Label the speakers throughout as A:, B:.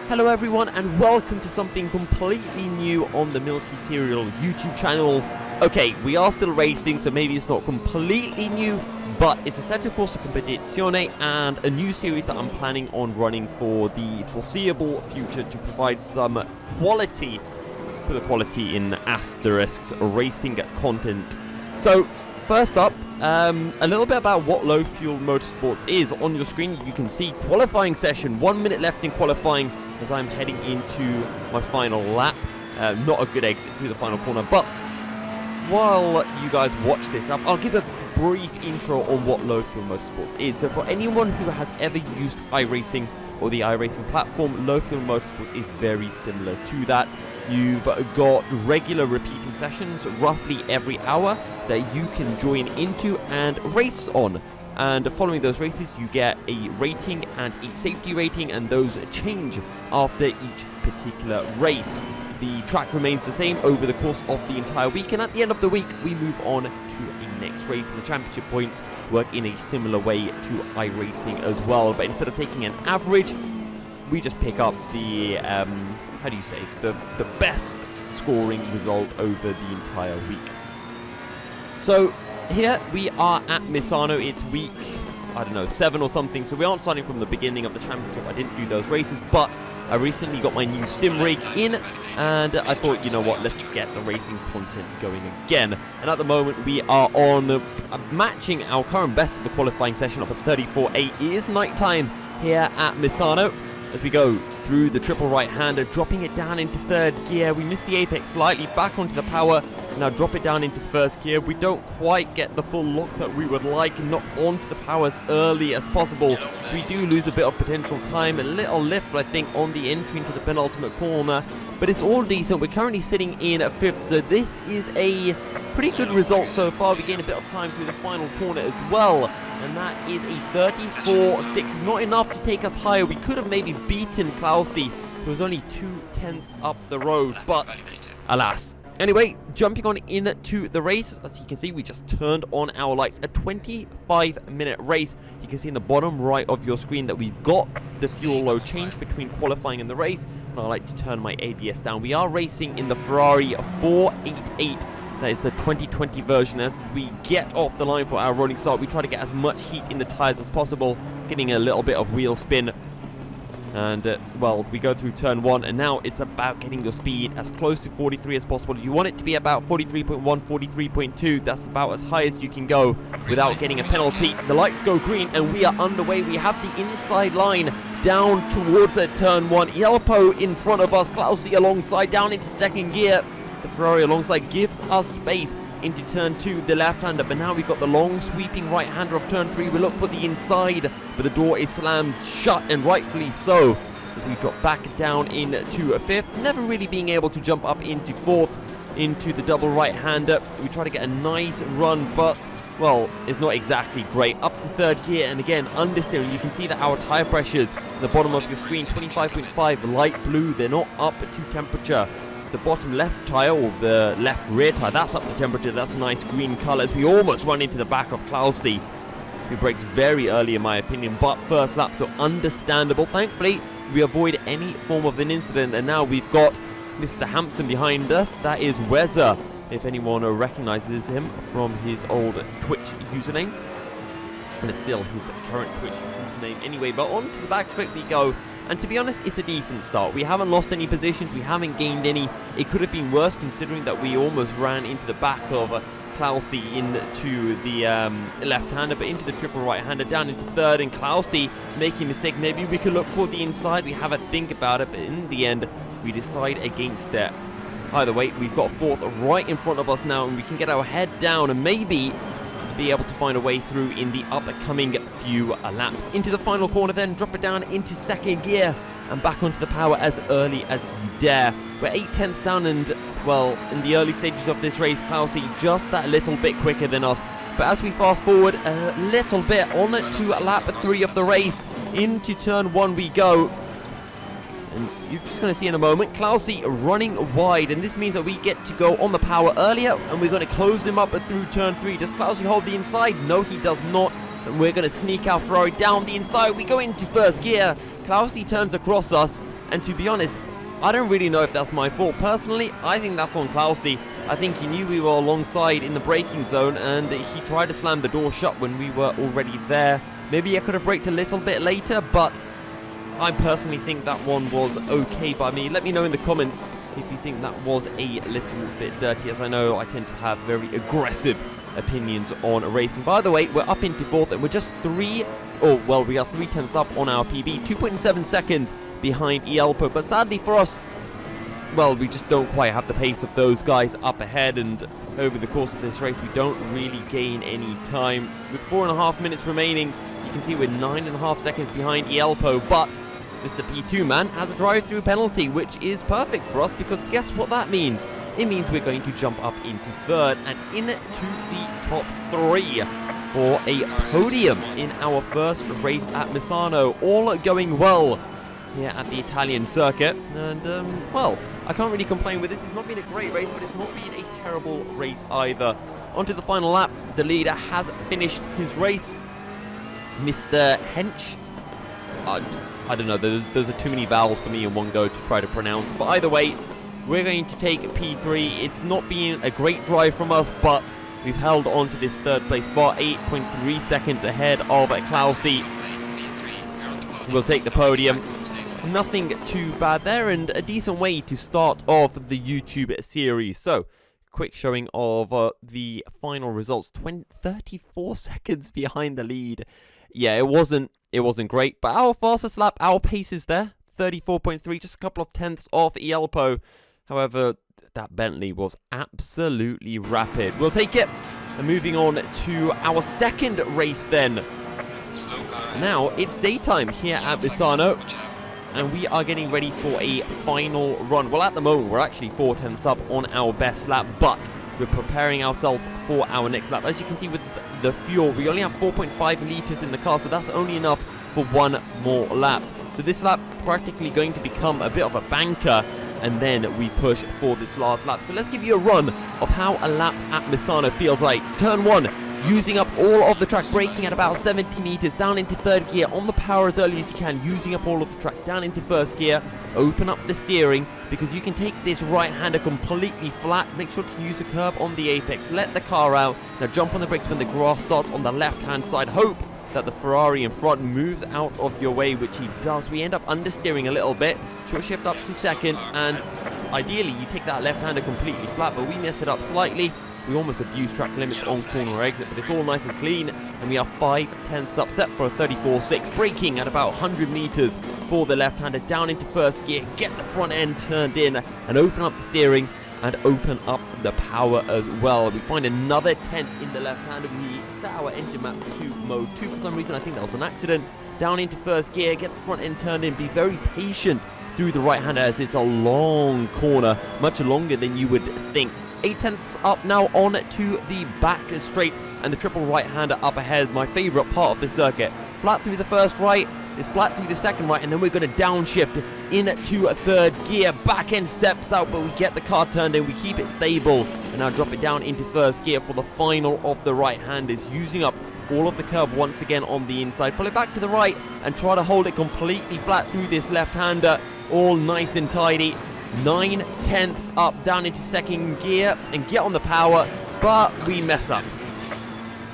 A: Hello everyone and welcome to something completely new on the Milky Cereal YouTube channel. Okay, we are still racing, so maybe it's not completely new, but it's a Assetto Corsa Competizione and a new series that I'm planning on running for the foreseeable future to provide some quality, put the quality in asterisks, racing content. So, first up, a little bit about what low fuel motorsports is. On your screen you can see qualifying session, 1 minute left in qualifying as I'm heading into my final lap. Not a good exit through the final corner, but while you guys watch this, I'll give a brief intro on what low fuel motorsports is. So for anyone who has ever used iRacing or the iRacing platform, low fuel motorsport is very similar to that. You've got regular repeating sessions roughly every hour that you can join into and race on. And following those races, you get a rating and a safety rating, and those change after each particular race. The track remains the same over the course of the entire week, and at the end of the week, we move on to a next race, and the championship points work in a similar way to iRacing as well. But instead of taking an average, we just pick up the, the best scoring result over the entire week. So, here we are at Misano. It's week, 7 or something, so we aren't starting from the beginning of the championship. I didn't do those races, but I recently got my new sim rig in, and I thought, you know what, let's get the racing content going again. And at the moment, we are on matching our current best of the qualifying session up at 34.8. It is night time here at Misano as we go through the triple right-hander, dropping it down into third gear. We missed the apex slightly, back onto the power. Now drop it down into first gear. We don't quite get the full lock that we would like, and not onto the power as early as possible. We do lose a bit of potential time, a little lift I think on the entry into the penultimate corner, but it's all decent. We're currently sitting in at 5th, so this is a pretty good result so far. We gain a bit of time through the final corner as well, and that is a 34.6. Not enough to take us higher. We could have maybe beaten Klausi, who was only 2/10 up the road, but alas. Anyway, jumping on into the race, as you can see, we just turned on our lights. A 25-minute race. You can see in the bottom right of your screen that we've got the fuel load change between qualifying and the race. And I like to turn my ABS down. We are racing in the Ferrari 488. That is the 2020 version. As we get off the line for our rolling start, we try to get as much heat in the tires as possible, getting a little bit of wheel spin. And, we go through turn 1, and now it's about getting your speed as close to 43 as possible. You want it to be about 43.1, 43.2. That's about as high as you can go without getting a penalty. The lights go green, and we are underway. We have the inside line down towards turn 1. Yelpo in front of us. Klausi alongside, down into second gear. The Ferrari alongside gives us space into turn 2, the left-hander, but now we've got the long sweeping right-hander of turn 3. We look for the inside, but the door is slammed shut, and rightfully so, as we drop back down into 5th, never really being able to jump up into 4th, into the double right-hander. We try to get a nice run, but, it's not exactly great. Up to third gear, and again, understeering. You can see that our tire pressures at the bottom of your screen, 25.5, light blue, they're not up to temperature. The bottom left tyre, or the left rear tyre, that's up to temperature. That's a nice green colour as we almost run into the back of Klausi, who brakes very early in my opinion, but first lap, so understandable. Thankfully, we avoid any form of an incident, and now we've got Mr. Hampson behind us. That is Weza, if anyone recognises him from his old Twitch username. And it's still his current Twitch username anyway, but on to the back straight we go. And to be honest, it's a decent start. We haven't lost any positions, we haven't gained any. It could have been worse considering that we almost ran into the back of Klausi into the left-hander, but into the triple right-hander, down into third, and Klausi making a mistake. Maybe we could look for the inside, we have a think about it, but in the end, we decide against that. Either way, we've got 4th right in front of us now, and we can get our head down and maybe be able to find a way through in the upcoming few laps. Into the final corner then, drop it down into second gear and back onto the power as early as you dare. We're 8/10 down, and, in the early stages of this race, Klausi just that little bit quicker than us. But as we fast forward a little bit on to lap 3 of the race, into turn 1 we go. And you're just going to see in a moment, Klausi running wide, and this means that we get to go on the power earlier, and we're going to close him up through turn 3. Does Klausi hold the inside? No, he does not. And we're going to sneak our Ferrari down the inside. We go into first gear. Klausi turns across us, And to be honest, I don't really know if that's my fault. Personally, I think that's on Klausi. I think he knew we were alongside in the braking zone, and he tried to slam the door shut when we were already there. Maybe I could have braked a little bit later, but I personally think that one was okay by me. Let me know in the comments if you think that was a little bit dirty, as I know I tend to have very aggressive opinions on racing. By the way, we're up into 4th, and we're just we are 3 tenths up on our PB, 2.7 seconds behind Ielpo, but sadly for us, well, we just don't quite have the pace of those guys up ahead, and over the course of this race we don't really gain any time. With 4.5 minutes remaining, you can see we're 9.5 seconds behind Ielpo, but Mr. P2 man has a drive-through penalty, which is perfect for us, because guess what that means? It means we're going to jump up into 3rd and into the top 3 for a podium in our first race at Misano. All going well here at the Italian circuit, and well, I can't really complain with this. It's not been a great race, but it's not been a terrible race either. Onto the final lap, the leader has finished his race. Mr. Hench, I don't know, those are too many vowels for me in one go to try to pronounce, but either way, we're going to take P3. It's not been a great drive from us, but we've held on to this 3rd place spot, 8.3 seconds ahead of Klausi. We'll take the podium. Nothing too bad there, and a decent way to start off the YouTube series. So, quick showing of the final results. 34 seconds behind the lead. Yeah, it wasn't great, but our fastest lap, our pace is there. 34.3, just a couple of tenths off Ielpo. However, that Bentley was absolutely rapid. We'll take it. And moving on to our second race then. Now, it's daytime here at Misano, and we are getting ready for a final run. Well, at the moment, we're actually 4 tenths up on our best lap, but we're preparing ourselves for our next lap. As you can see with the fuel, we only have 4.5 litres in the car, so that's only enough for one more lap. So this lap practically going to become a bit of a banker, and then we push for this last lap. So let's give you a run of how a lap at Misano feels like. Turn 1, using up all of the track, braking at about 70 meters, down into 3rd gear, on the power as early as you can, using up all of the track, down into 1st gear, open up the steering, because you can take this right-hander completely flat. Make sure to use a curb on the apex, let the car out, now jump on the brakes when the grass starts on the left-hand side, hope that the Ferrari in front moves out of your way, which he does. We end up understeering a little bit, short shift up to 2nd, and ideally you take that left-hander completely flat, but we mess it up slightly. We almost abuse track limits on corner exit, but it's all nice and clean, and we are 5 tenths up, set for a 34.6, braking at about 100 meters for the left-hander, down into 1st gear, get the front end turned in, and open up the steering, and open up the power as well. We find another 10th in the left-hander. We set our engine map to mode 2 for some reason. I think that was an accident. Down into 1st gear, get the front end turned in, be very patient through the right-hander, as it's a long corner, much longer than you would think. 8 tenths up now on to the back straight, and the triple right-hander up ahead, my favourite part of the circuit. Flat through the 1st right, it's flat through the 2nd right, and then we're going to downshift into a 3rd gear. Back end steps out, but we get the car turned in, we keep it stable, and now drop it down into 1st gear for the final of the right-handers, using up all of the curb once again on the inside. Pull it back to the right, and try to hold it completely flat through this left-hander, all nice and tidy. 9 tenths up, down into 2nd gear, and get on the power, but we mess up.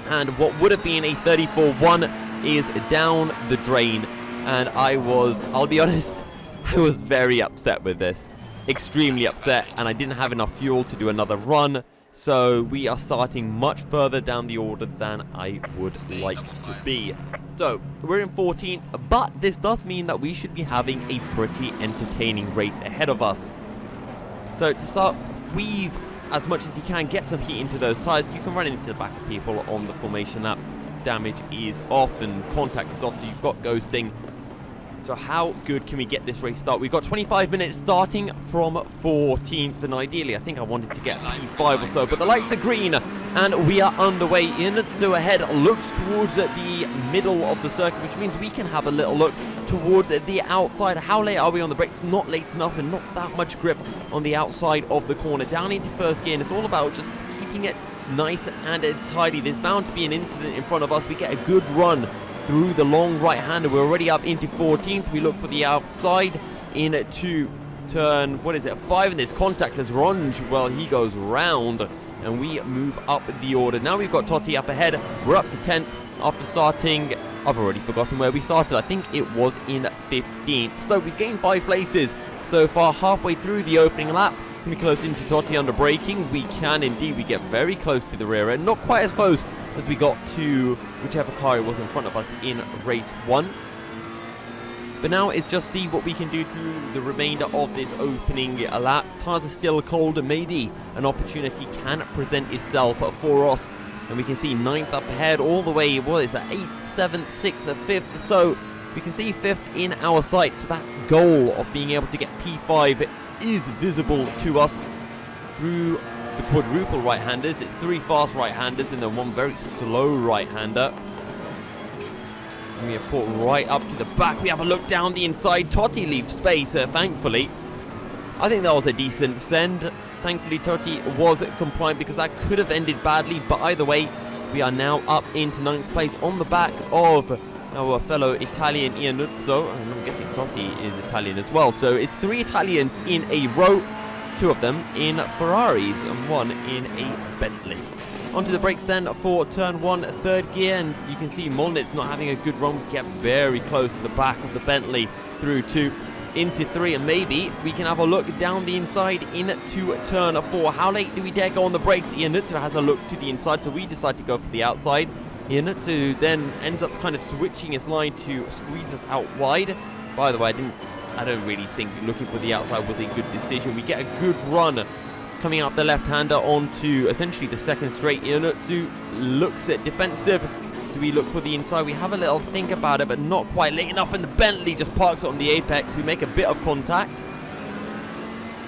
A: And what would have been a 34.1 is down the drain, and I'll be honest, I was very upset with this. Extremely upset, and I didn't have enough fuel to do another run, so we are starting much further down the order than I would like to be. So, we're in 14th, but this does mean that we should be having a pretty entertaining race ahead of us. So, to start, weave as much as you can, get some heat into those tyres. You can run into the back of people on the formation lap. Damage is off and contact is off, so you've got ghosting. So how good can we get this race start? We've got 25 minutes starting from 14th, and ideally I think I wanted to get P5 or so, but the lights are green and we are underway in. So ahead looks towards the middle of the circuit, which means we can have a little look towards the outside. How late are we on the brakes? Not late enough, and not that much grip on the outside of the corner. Down into 1st gear, and it's all about just keeping it nice and tidy. There's bound to be an incident in front of us. We get a good run through the long right-hander. We're already up into 14th. We look for the outside, into turn, what is it, 5 in this contact as Ronj, well, he goes round, and we move up the order. Now we've got Totti up ahead. We're up to 10th after starting, I've already forgotten where we started. I think it was in 15th. So we've gained 5 places so far, halfway through the opening lap. Can we close into Totti under braking? We can indeed. We get very close to the rear end. Not quite as close as we got to whichever car it was in front of us in race 1. But now it's just see what we can do through the remainder of this opening lap. Tires are still cold, and maybe an opportunity can present itself for us. And we can see 9th up ahead all the way, what is that, 8th, 7th, 6th, and 5th. So we can see 5th in our sights. So that goal of being able to get P5 is visible to us through the quadruple right-handers. It's 3 fast right-handers and then 1 very slow right-hander. We have put right up to the back. We have a look down the inside. Totti leaves space, thankfully. I think that was a decent send. Thankfully, Totti was compliant because that could have ended badly. But either way, we are now up into 9th place on the back of our fellow Italian Iannuzzo. And I'm guessing Totti is Italian as well. So it's 3 Italians in a row. 2 of them in Ferraris and 1 in a Bentley. Onto the brakes then for turn 1, 3rd gear, and you can see Molnitz not having a good run. We get very close to the back of the Bentley through 2 into 3, and maybe we can have a look down the inside into turn 4. How late do we dare go on the brakes? Iannuzzo has a look to the inside, so we decide to go for the outside. Iannuzzo then ends up kind of switching his line to squeeze us out wide. By the way, I don't really think looking for the outside was a good decision. We get a good run coming out the left-hander onto essentially the 2nd straight. Iannuzzo looks at defensive. Do we look for the inside? We have a little think about it, but not quite late enough, and the Bentley just parks it on the apex. We make a bit of contact,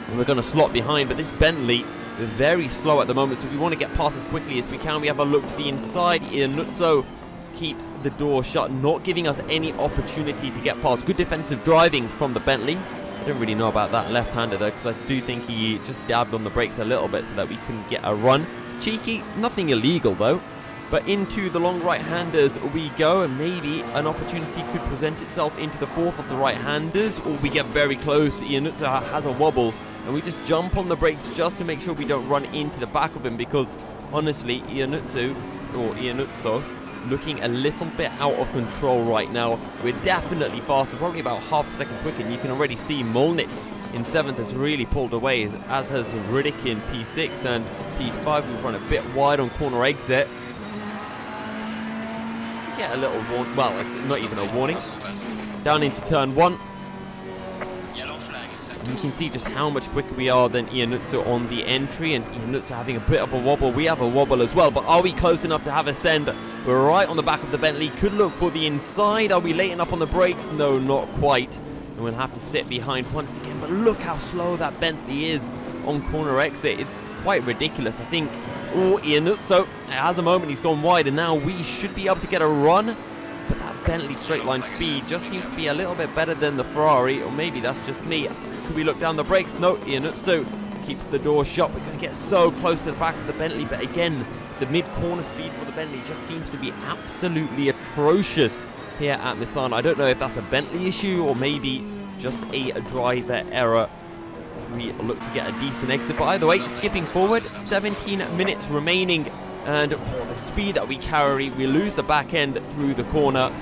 A: and we're going to slot behind, but this Bentley is very slow at the moment, so we want to get past as quickly as we can. We have a look to the inside. Iannuzzo keeps the door shut, not giving us any opportunity to get past. Good defensive driving from the Bentley. I don't really know about that left-hander though, because I do think he just dabbed on the brakes a little bit so that we couldn't get a run. Cheeky, nothing illegal though. But into the long right-handers we go, and maybe an opportunity could present itself into the 4th of the right-handers, or we get very close. Iannuzzo has a wobble, and we just jump on the brakes just to make sure we don't run into the back of him, because honestly, Iannuzzo looking a little bit out of control right now. We're definitely faster, probably about half a second quicker, and you can already see Molnitz in 7th has really pulled away, as has Riddick in P6, and P5 we've run a bit wide on corner exit. Get a little warning, well, it's not even a warning. Down into turn 1. And you can see just how much quicker we are than Iannuzzo on the entry, and Iannuzzo having a bit of a wobble. We have a wobble as well, but are we close enough to have a send? We're right on the back of the Bentley. Could look for the inside. Are we late enough on the brakes? No, not quite. And we'll have to sit behind once again, but look how slow that Bentley is on corner exit. It's quite ridiculous, I think. Oh, Iannuzzo has a moment. He's gone wide, and now we should be able to get a run. But that Bentley straight line speed just seems to be a little bit better than the Ferrari, or maybe that's just me. Could we look down the brakes? No, Iannuzzo keeps the door shut. We're going to get so close to the back of the Bentley, but again, the mid-corner speed for the Bentley just seems to be absolutely atrocious here at Misano. I don't know if that's a Bentley issue or maybe just a driver error. We look to get a decent exit, but either way, skipping forward, 17 minutes remaining, and the speed that we carry, we lose the back end through the corner.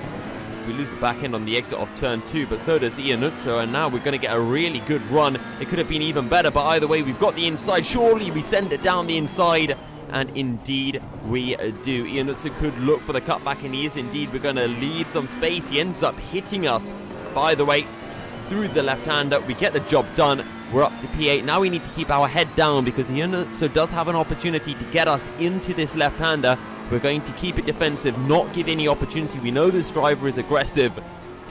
A: We lose the back end on the exit of turn 2, but so does Iannuzzo, and now we're going to get a really good run. It could have been even better, but either way, we've got the inside. Surely we send it down the inside, and indeed we do. Iannuzzo could look for the cutback, and he is indeed. We're going to leave some space. He ends up hitting us, by the way, through the left-hander. We get the job done. We're up to P8. Now we need to keep our head down because Iannuzzo does have an opportunity to get us into this left-hander. We're going to keep it defensive, not give any opportunity. We know this driver is aggressive.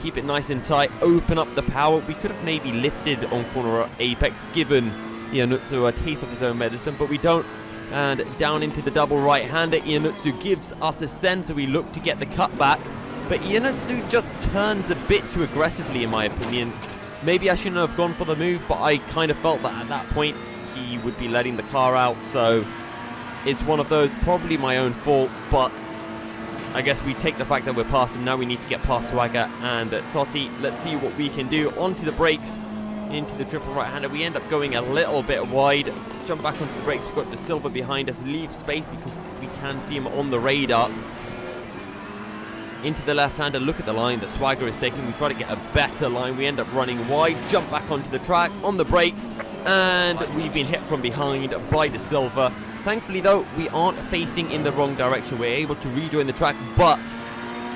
A: Keep it nice and tight. Open up the power. We could have maybe lifted on corner apex, given Iannuzzo a taste of his own medicine, but we don't. And down into the double right-hander. Iannuzzo gives us a send, so we look to get the cutback. But Iannuzzo just turns a bit too aggressively, in my opinion. Maybe I shouldn't have gone for the move, but I kind of felt that at that point he would be letting the car out, so it's one of those, probably my own fault, but I guess we take the fact that we're past him. Now we need to get past Swagger and Totti. Let's see what we can do. Onto the brakes into the triple right-hander. We end up going a little bit wide. Jump back onto the brakes. We've got De Silva behind us. Leave space because we can see him on the radar. Into the left-hander. Look at the line that Swagger is taking. We try to get a better line. We end up running wide. Jump back onto the track on the brakes. And we've been hit from behind by De Silva. Thankfully, though, we aren't facing in the wrong direction. We're able to rejoin the track, but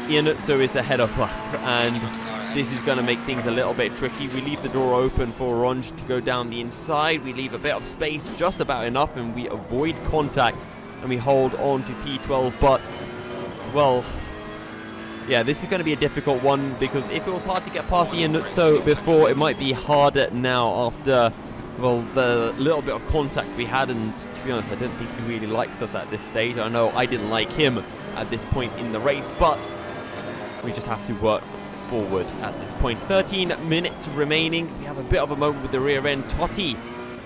A: Iannuzzo is ahead of us, and this is going to make things a little bit tricky. We leave the door open for Orange to go down the inside. We leave a bit of space, just about enough, and we avoid contact, and we hold on to P12, but, well, yeah, this is going to be a difficult one, because if it was hard to get past Iannuzzo before, it might be harder now after, well, the little bit of contact we had, and to be honest, I don't think he really likes us at this stage. I know I didn't like him at this point in the race, but we just have to work forward at this point. 13 minutes remaining. We have a bit of a moment with the rear end. Totti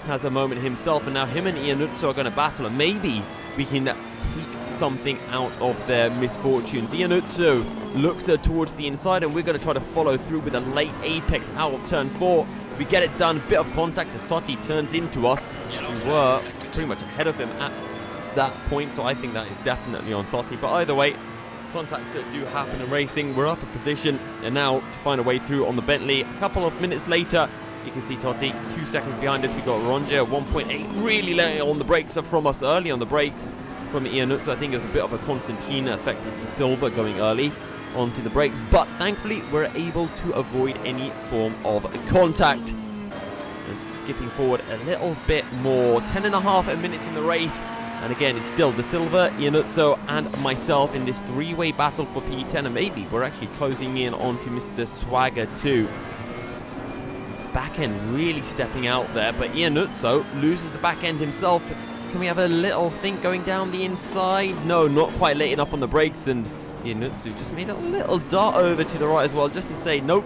A: has a moment himself, and now him and Iannuzzo are going to battle, and maybe we can take something out of their misfortunes. Iannuzzo looks towards the inside, and we're going to try to follow through with a late apex out of turn 4. We get it done. Bit of contact as Totti turns into us. We were pretty much ahead of him at that point, so I think that is definitely on Totti. But either way, contacts do happen in racing. We're up a position, and now to find a way through on the Bentley. A couple of minutes later, you can see Totti 2 seconds behind us. We got Ronje at 1.8, really late on the brakes from us, early on the brakes from Iannuzzo. I think it was a bit of a Constantina effect with De Silva going early onto the brakes, but thankfully we're able to avoid any form of contact. And skipping forward a little bit more, 10.5 minutes in the race. And again, it's still De Silva, Iannuzzo, and myself in this three-way battle for P10. And maybe we're actually closing in onto Mr. Swagger too. Back end really stepping out there, but Iannuzzo loses the back end himself. Can we have a little think going down the inside? No, not quite late enough on the brakes, and Iannuzzo just made a little dart over to the right as well, just to say, nope,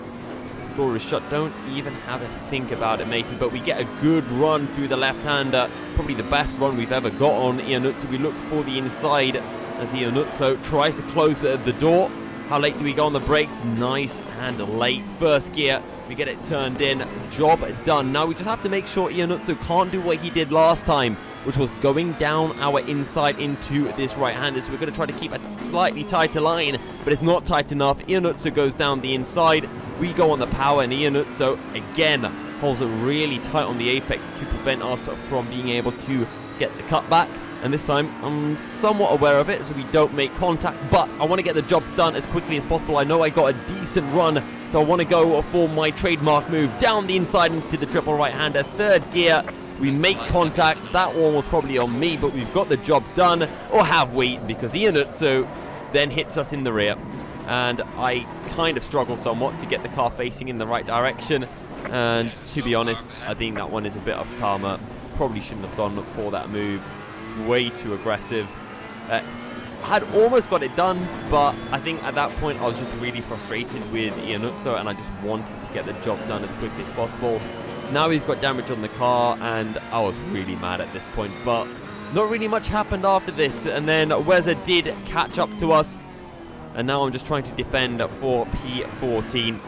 A: this door is shut. Don't even have a think about it, matey. But we get a good run through the left-hander. Probably the best run we've ever got on Iannuzzo. We look for the inside as Iannuzzo tries to close the door. How late do we go on the brakes? Nice and late. First gear, we get it turned in. Job done. Now we just have to make sure Iannuzzo can't do what he did last time, which was going down our inside into this right-hander. So we're going to try to keep a slightly tighter line, but it's not tight enough. Iannuzzo goes down the inside. We go on the power, and Iannuzzo again holds it really tight on the apex to prevent us from being able to get the cutback. And this time, I'm somewhat aware of it, so we don't make contact. But I want to get the job done as quickly as possible. I know I got a decent run, so I want to go for my trademark move down the inside into the triple right-hander. Third gear, we make contact. That one was probably on me, but we've got the job done. Or have we? Because Iannuzzo then hits us in the rear. And I kind of struggle somewhat to get the car facing in the right direction. And to be honest, I think that one is a bit of karma. Probably shouldn't have gone for that move. Way too aggressive. I had almost got it done, but I think at that point I was just really frustrated with Iannuzzo, and I just wanted to get the job done as quickly as possible. Now we've got damage on the car, and I was really mad at this point, but not really much happened after this. And then Weza did catch up to us, and now I'm just trying to defend for P14.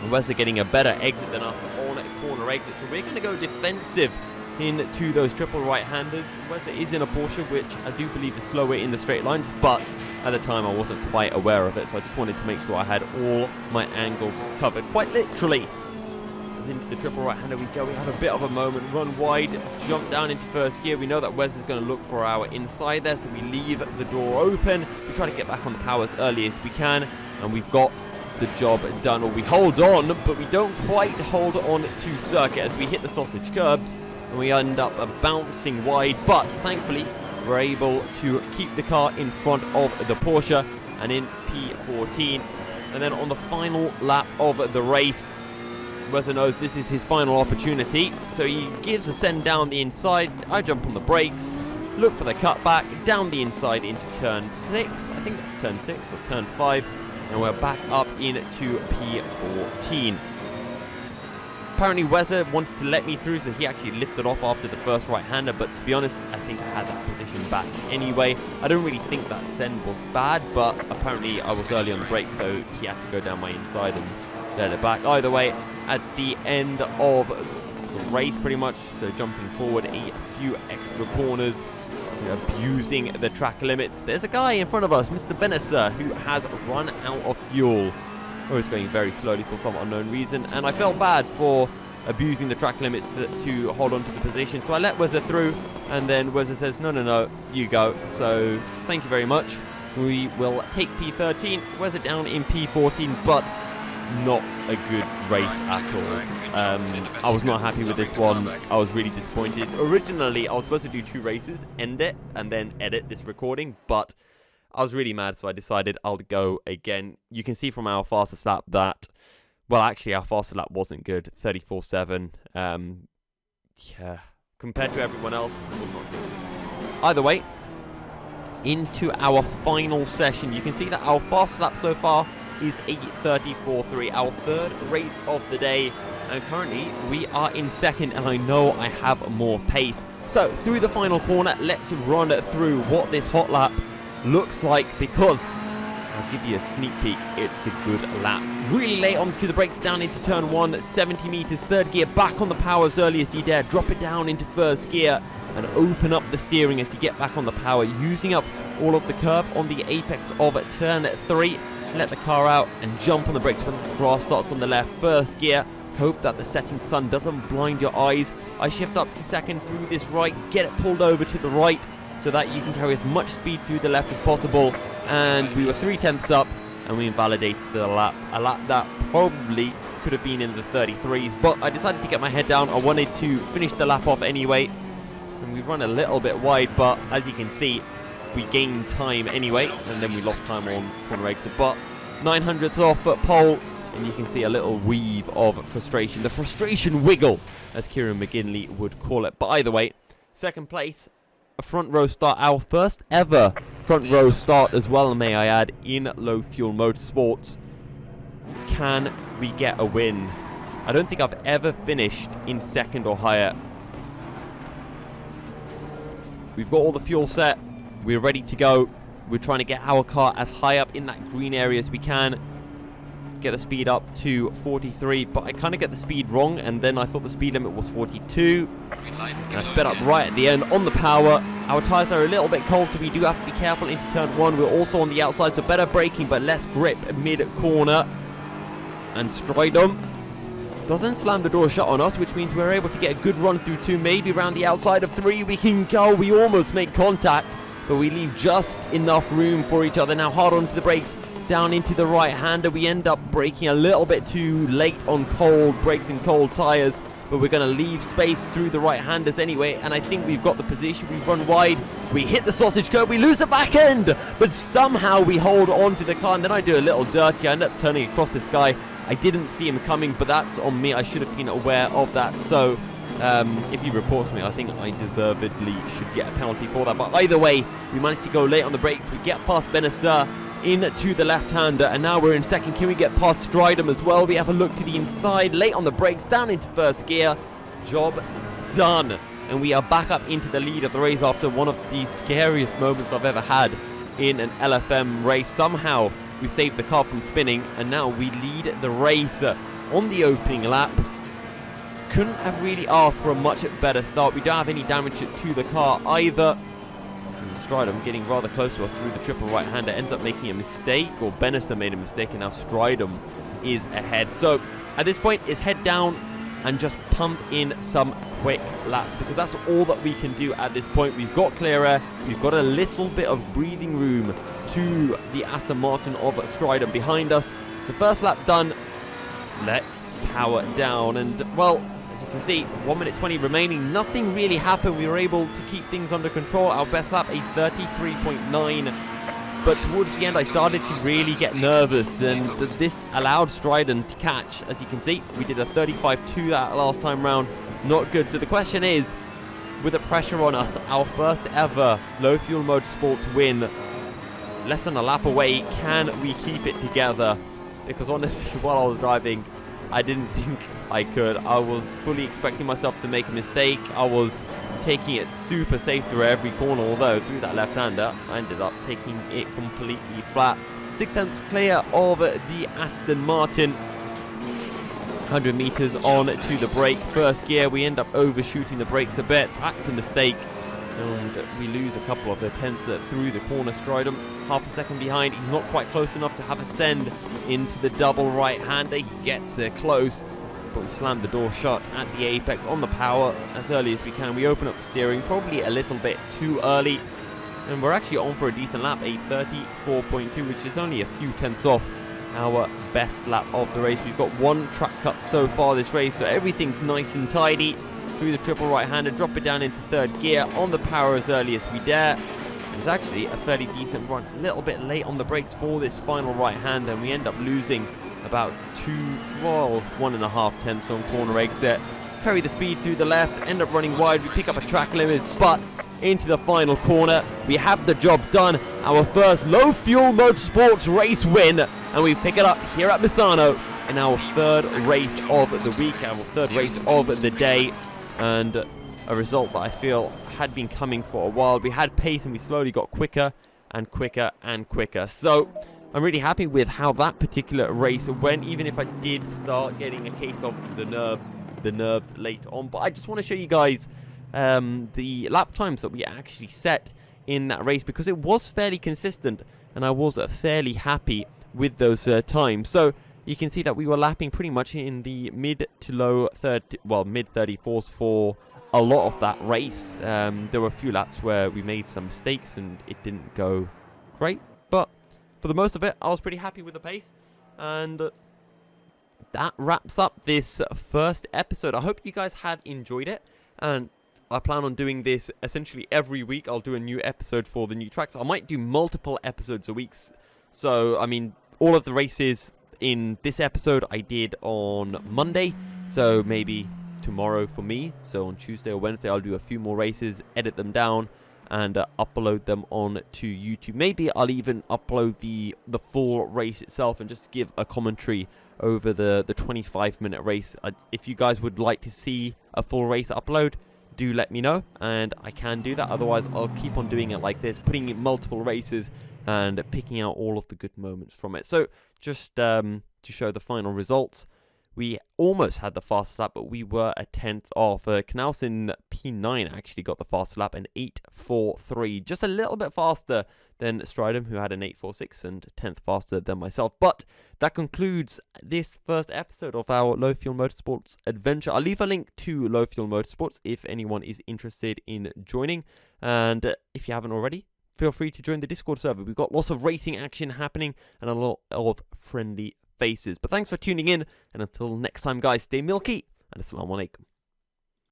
A: Weza getting a better exit than us on a corner exit, so we're going to go defensive into those triple right-handers. Weza is in a Porsche, which I do believe is slower in the straight lines, but at the time I wasn't quite aware of it, so I just wanted to make sure I had all my angles covered, quite literally. As into the triple right-hander we go. We have a bit of a moment, run wide, jump down into first gear. We know that Wes is going to look for our inside there, so we leave the door open. We try to get back on the power as early as we can, and we've got the job done. Or we hold on, but we don't quite hold on to circuit as we hit the sausage curbs, and we end up bouncing wide, but thankfully we're able to keep the car in front of the Porsche and in P14. And then on the final lap of the race, Weza knows this is his final opportunity, so he gives a send down the inside. I jump on the brakes, look for the cutback, down the inside into turn 6. I think that's turn 6 or turn 5, and we're back up into P14. Apparently Weza wanted to let me through, so he actually lifted off after the first right-hander, but to be honest, I think I had that position back anyway. I don't really think that send was bad, but apparently I was early on the brakes, so he had to go down my inside and let it back. Either way, at the end of the race pretty much. So jumping forward a few extra corners, abusing the track limits. There's a guy in front of us, Mr. Benessa, who has run out of fuel, or is going very slowly for some unknown reason, and I felt bad for abusing the track limits to hold on to the position. So I let Wezza through, and then Wezza says, no, you go. So thank you very much. We will take P13, Wezza down in P14, but not a good race at all. I was not happy with this one. I was really disappointed. Originally, I was supposed to do 2 races, end it, and then edit this recording, but I was really mad, so I decided I'll go again. You can see from our fastest lap that, well, actually, our fastest lap wasn't good. 34.7. Yeah, compared to everyone else, it was not good. Either way, into our final session. You can see that our fastest lap so far is a 34.3, our 3rd race of the day. And currently, we are in 2nd, and I know I have more pace. So, through the final corner, let's run through what this hot lap looks like, because I'll give you a sneak peek. It's a good lap. Really late onto the brakes, down into turn 1, 70 meters, 3rd gear, back on the power as early as you dare. Drop it down into 1st gear and open up the steering as you get back on the power, using up all of the curb on the apex of turn 3. Let the car out and jump on the brakes when the grass starts on the left. 1st gear. Hope that the setting sun doesn't blind your eyes. I shift up to 2nd through this right, get it pulled over to the right so that you can carry as much speed through the left as possible. And we were 3/10 up, and we invalidated the lap. A lap that probably could have been in the 33s, but I decided to get my head down. I wanted to finish the lap off anyway. And we've run a little bit wide, but as you can see, we gained time anyway, and then we lost time on corner exit. But 900s off at pole, and you can see a little weave of frustration. The frustration wiggle, as Kieran McGinley would call it. But either way, 2nd place, a front row start. Our first ever front row start as well, may I add, in low fuel motorsports. Can we get a win? I don't think I've ever finished in 2nd or higher. We've got all the fuel set. We're ready to go. We're trying to get our car as high up in that green area as we can. Get the speed up to 43, but I kind of get the speed wrong, and then I thought the speed limit was 42. And I sped up right at the end on the power. Our tyres are a little bit cold, so we do have to be careful into turn 1. We're also on the outside, so better braking, but less grip mid-corner. And Stridham doesn't slam the door shut on us, which means we're able to get a good run through 2, maybe around the outside of 3. We can go. We almost make contact, but we leave just enough room for each other. Now hard onto the brakes, down into the right-hander. We end up braking a little bit too late on cold brakes and cold tyres, but we're going to leave space through the right-handers anyway, and I think we've got the position. We run wide, we hit the sausage curb, we lose the back end, but somehow we hold on to the car, and then I do a little dirty. I end up turning across this guy. I didn't see him coming, but that's on me. I should have been aware of that. So if he reports me, I think I deservedly should get a penalty for that. But either way, we managed to go late on the brakes. We get past Benessa into the left-hander, and now we're in 2nd. Can we get past Stridham as well? We have a look to the inside, late on the brakes, down into 1st gear. Job done. And we are back up into the lead of the race after one of the scariest moments I've ever had in an LFM race. Somehow we saved the car from spinning, and now we lead the race on the opening lap. Couldn't have really asked for a much better start. We don't have any damage to the car either. Stridham getting rather close to us through the triple right-hander, ends up making a mistake, or Benessa made a mistake, and now Stridham is ahead. So at this point, it's head down and just pump in some quick laps, because that's all that we can do at this point. We've got clear air, we've got a little bit of breathing room to the Aston Martin of Stridham behind us. So first lap done, let's power down, and well, as you can see, 1 minute 20 remaining, nothing really happened. We were able to keep things under control. Our best lap, a 33.9, but towards the end I started to really get nervous, and this allowed Stridham to catch. As you can see, we did a 35.2 that last time round, not good. So the question is, with the pressure on us, our first ever low fuel motorsports win, less than a lap away, can we keep it together? Because honestly, while I was driving, I didn't think I could. I was fully expecting myself to make a mistake. I was taking it super safe through every corner, although through that left-hander, I ended up taking it completely flat. 6 tenths clear of the Aston Martin. 100 meters on to the brakes. First gear, we end up overshooting the brakes a bit. That's a mistake. And we lose a couple of the tenths through the corner. Stridham, half a second behind. He's not quite close enough to have a send into the double right-hander. He gets there close, but we slam the door shut at the apex on the power as early as we can. We open up the steering probably a little bit too early, and we're actually on for a decent lap, a 34.2, which is only a few tenths off our best lap of the race. We've got one track cut so far this race, so everything's nice and tidy. Through the triple right-hander, drop it down into third gear on the power as early as we dare. It's actually a fairly decent run, a little bit late on the brakes for this final right-hander, and we end up losing about 1.5 tenths on corner exit. Carry the speed through the left, end up running wide, we pick up a track limits, but into the final corner, we have the job done. Our first low-fuel motorsports race win, and we pick it up here at Misano in our third race of the week, our third race of the day. And a result that I feel had been coming for a while. We had pace and we slowly got quicker and quicker and quicker. So I'm really happy with how that particular race went, even if I did start getting a case of the nerves later on. But I just want to show you guys the lap times that we actually set in that race, because it was fairly consistent and I was fairly happy with those times. So you can see that we were lapping pretty much in the mid 34s for a lot of that race. There were a few laps where we made some mistakes and it didn't go great, but for the most of it, I was pretty happy with the pace. And that wraps up this first episode. I hope you guys have enjoyed it, and I plan on doing this essentially every week. I'll do a new episode for the new tracks. I might do multiple episodes a week. So, I mean, all of the races in this episode I did on Monday, so maybe tomorrow for me. So on Tuesday or Wednesday I'll do a few more races, edit them down, and upload them on to YouTube. Maybe I'll even upload the full race itself and just give a commentary over the 25-minute race. If you guys would like to see a full race upload, do let me know, and I can do that. Otherwise, I'll keep on doing it like this, putting in multiple races and picking out all of the good moments from it. So just to show the final results, we almost had the fastest lap, but we were a tenth off. Knaus in P9 actually got the fastest lap, an 8.43, just a little bit faster than Stridham, who had an 8.46 and 10th faster than myself. But that concludes this first episode of our Low Fuel Motorsports adventure. I'll leave a link to Low Fuel Motorsports if anyone is interested in joining, and if you haven't already, feel free to join the Discord server. We've got lots of racing action happening and a lot of friendly faces. But thanks for tuning in, and until next time, guys, stay milky, and assalamu alaikum.